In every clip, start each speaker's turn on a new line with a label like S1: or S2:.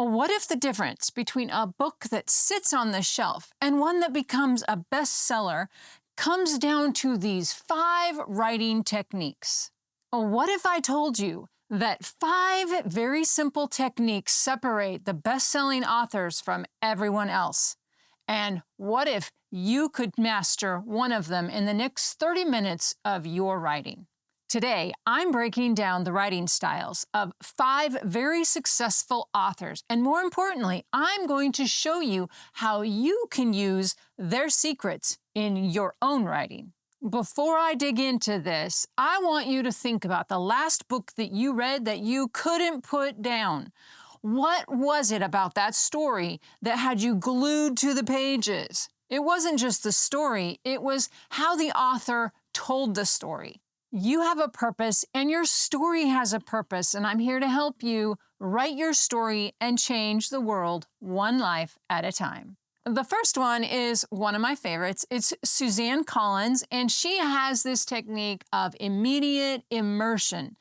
S1: What if the difference between a book that sits on the shelf and one that becomes a bestseller comes down to these 5 writing techniques? What if I told you that 5 very simple techniques separate the best-selling authors from everyone else? And what if you could master one of them in the next 30 minutes of your writing? Today, I'm breaking down the writing styles of 5 very successful authors. And more importantly, I'm going to show you how you can use their secrets in your own writing. Before I dig into this, I want you to think about the last book that you read that you couldn't put down. What was it about that story that had you glued to the pages? It wasn't just the story, it was how the author told the story. You have a purpose and your story has a purpose, and I'm here to help you write your story and change the world one life at a time. The first one is one of my favorites. It's Suzanne Collins, and she has this technique of immediate immersion.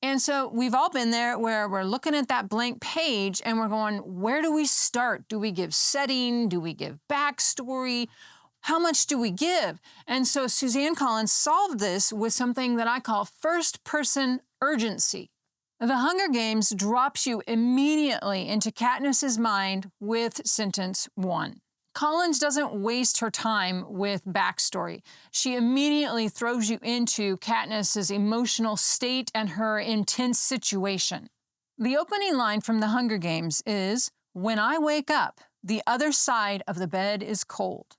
S1: And so we've all been there where we're looking at that blank page and we're going, where do we start? Do we give setting? Do we give backstory? How much do we give? And so Suzanne Collins solved this with something that I call first-person urgency. The Hunger Games drops you immediately into Katniss's mind with sentence 1. Collins doesn't waste her time with backstory. She immediately throws you into Katniss's emotional state and her intense situation. The opening line from The Hunger Games is, "When I wake up, the other side of the bed is cold."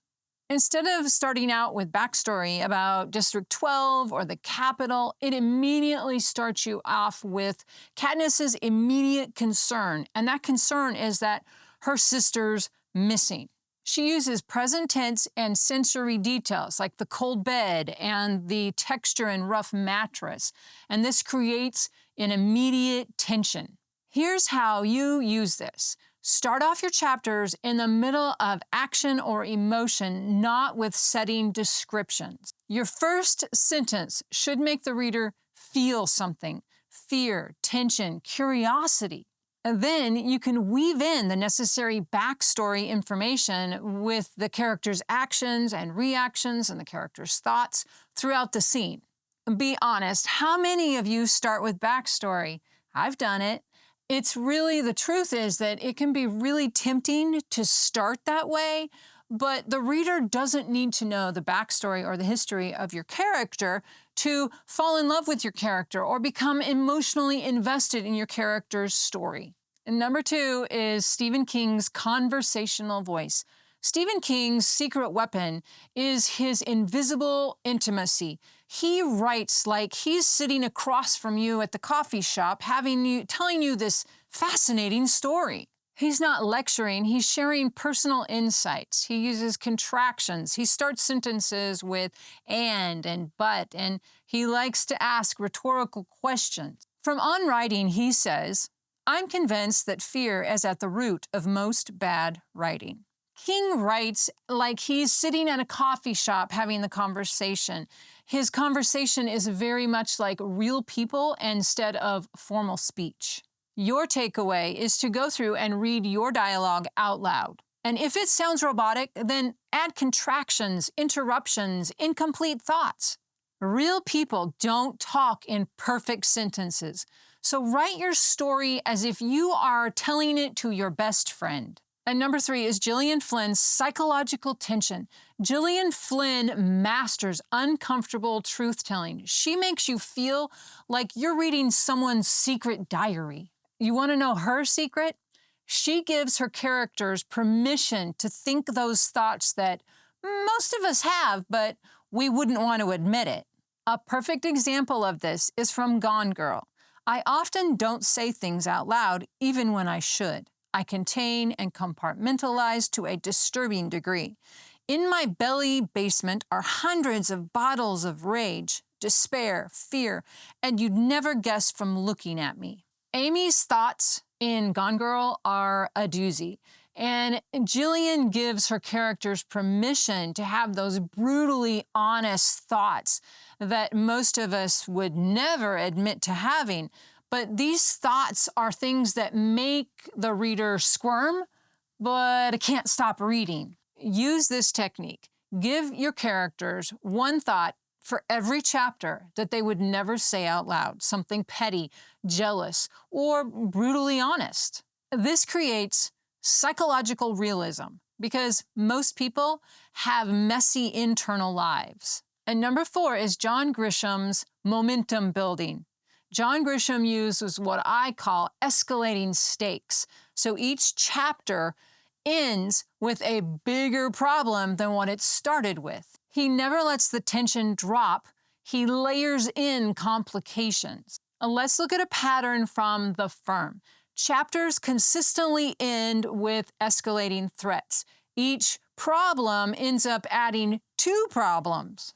S1: Instead of starting out with backstory about District 12 or the Capitol, it immediately starts you off with Katniss's immediate concern, and that concern is that her sister's missing. She uses present tense and sensory details like the cold bed and the texture and rough mattress, and this creates an immediate tension. Here's how you use this. Start off your chapters in the middle of action or emotion, not with setting descriptions. Your first sentence should make the reader feel something: fear, tension, curiosity. And then you can weave in the necessary backstory information with the character's actions and reactions and the character's thoughts throughout the scene. Be honest, how many of you start with backstory? I've done it. The truth is that it can be really tempting to start that way, but the reader doesn't need to know the backstory or the history of your character to fall in love with your character or become emotionally invested in your character's story. And number 2 is Stephen King's conversational voice. Stephen King's secret weapon is his invisible intimacy. He writes like he's sitting across from you at the coffee shop, telling you this fascinating story. He's not lecturing, he's sharing personal insights. He uses contractions. He starts sentences with and but, and he likes to ask rhetorical questions. From On Writing, he says, "I'm convinced that fear is at the root of most bad writing." King writes like he's sitting at a coffee shop having the conversation. His conversation is very much like real people instead of formal speech. Your takeaway is to go through and read your dialogue out loud. And if it sounds robotic, then add contractions, interruptions, incomplete thoughts. Real people don't talk in perfect sentences. So write your story as if you are telling it to your best friend. And number 3 is Gillian Flynn's psychological tension. Gillian Flynn masters uncomfortable truth-telling. She makes you feel like you're reading someone's secret diary. You want to know her secret? She gives her characters permission to think those thoughts that most of us have, but we wouldn't want to admit it. A perfect example of this is from Gone Girl. I often don't say things out loud, even when I should. I contain and compartmentalize to a disturbing degree. In my belly basement are hundreds of bottles of rage, despair, fear, and you'd never guess from looking at me. Amy's thoughts in Gone Girl are a doozy, and Gillian gives her characters permission to have those brutally honest thoughts that most of us would never admit to having, but these thoughts are things that make the reader squirm, but I can't stop reading. Use this technique. Give your characters one thought for every chapter that they would never say out loud, something petty, jealous, or brutally honest. This creates psychological realism because most people have messy internal lives. And number 4 is John Grisham's momentum building. John Grisham uses what I call escalating stakes. So each chapter ends with a bigger problem than what it started with. He never lets the tension drop. He layers in complications. Let's look at a pattern from The Firm. Chapters consistently end with escalating threats. Each problem ends up adding 2 problems.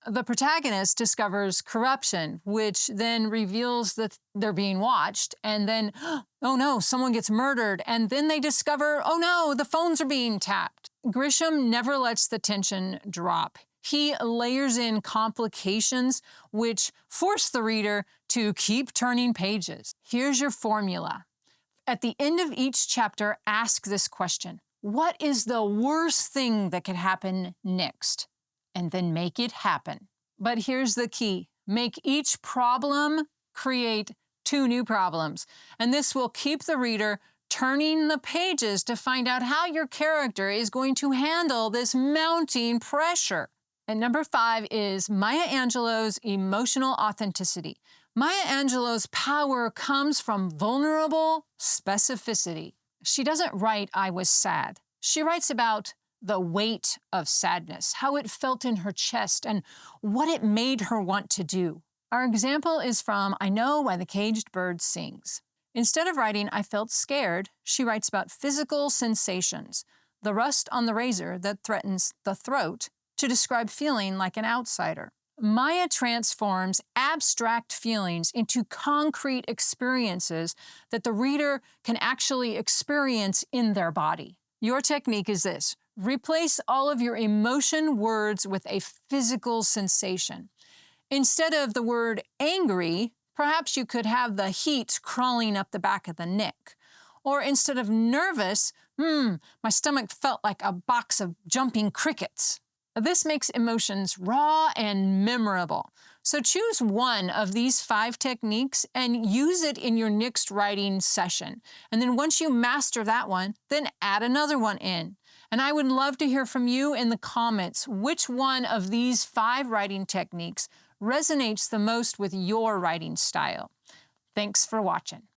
S1: The protagonist discovers corruption, which then reveals that they're being watched, and then, oh no, someone gets murdered, and then they discover, oh no, the phones are being tapped. Grisham never lets the tension drop. He layers in complications which force the reader to keep turning pages. Here's your formula. At the end of each chapter, ask this question: what is the worst thing that could happen next? And then make it happen. But here's the key. Make each problem create 2 new problems. And this will keep the reader turning the pages to find out how your character is going to handle this mounting pressure. And number 5 is Maya Angelou's emotional authenticity. Maya Angelou's power comes from vulnerable specificity. She doesn't write, "I was sad." She writes about the weight of sadness, how it felt in her chest, and what it made her want to do. Our example is from I Know Why the Caged Bird Sings. Instead of writing, "I felt scared," she writes about physical sensations, the rust on the razor that threatens the throat, to describe feeling like an outsider. Maya transforms abstract feelings into concrete experiences that the reader can actually experience in their body. Your technique is this. Replace all of your emotion words with a physical sensation. Instead of the word angry, perhaps you could have the heat crawling up the back of the neck. Or instead of nervous, my stomach felt like a box of jumping crickets. This makes emotions raw and memorable. So choose one of these 5 techniques and use it in your next writing session. And then once you master that one, then add another one in. And I would love to hear from you in the comments which one of these 5 writing techniques resonates the most with your writing style. Thanks for watching.